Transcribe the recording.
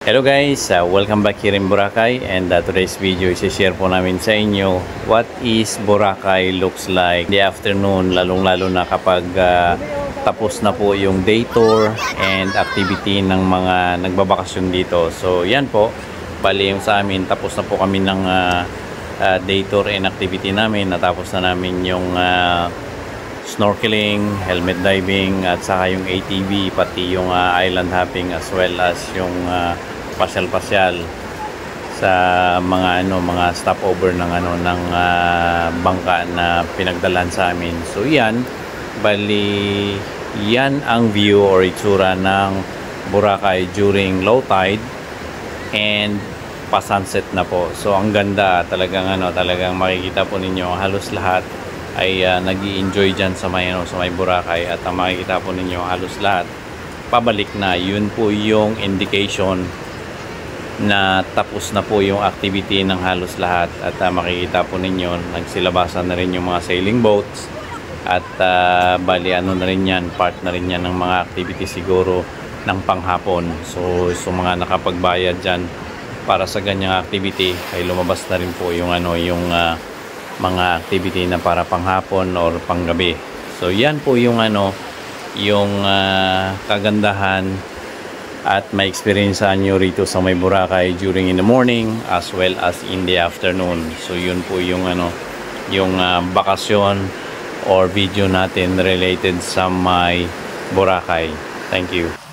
Hello guys, welcome back here in Boracay, and today's video i-share po namin sa inyo what is Boracay looks like in the afternoon, lalong-lalo na kapag tapos na po yung day tour and activity ng mga nagbabakasyon dito. So yan po, bali yung sa amin, tapos na po kami ng day tour and activity namin. Natapos na namin yung snorkeling, helmet diving, at saka yung ATV, pati yung island hopping, as well as yung pasyal-pasyal sa mga stopover ng bangka na pinagdalan sa amin. So yan, bali yan ang view or itsura ng Boracay during low tide and pa-sunset na po. So ang ganda, talagang makikita po ninyo halos lahat ay nag-i-enjoy dyan sa may Boracay, at ang makikita po ninyo halos lahat pabalik na. Yun po yung indication na tapos na po yung activity ng halos lahat, at makikita po ninyo nagsilabasan na rin yung mga sailing boats, at bali na rin yan, part na rin yan ng mga activity siguro ng panghapon. So mga nakapagbayad dyan para sa ganyang activity ay lumabas na rin po yung mga activity na para panghapon or panggabi. So yan po yung kagandahan at may experiencean nyo rito sa may Boracay during in the morning as well as in the afternoon. So yun po yung bakasyon or video natin related sa may Boracay. Thank you.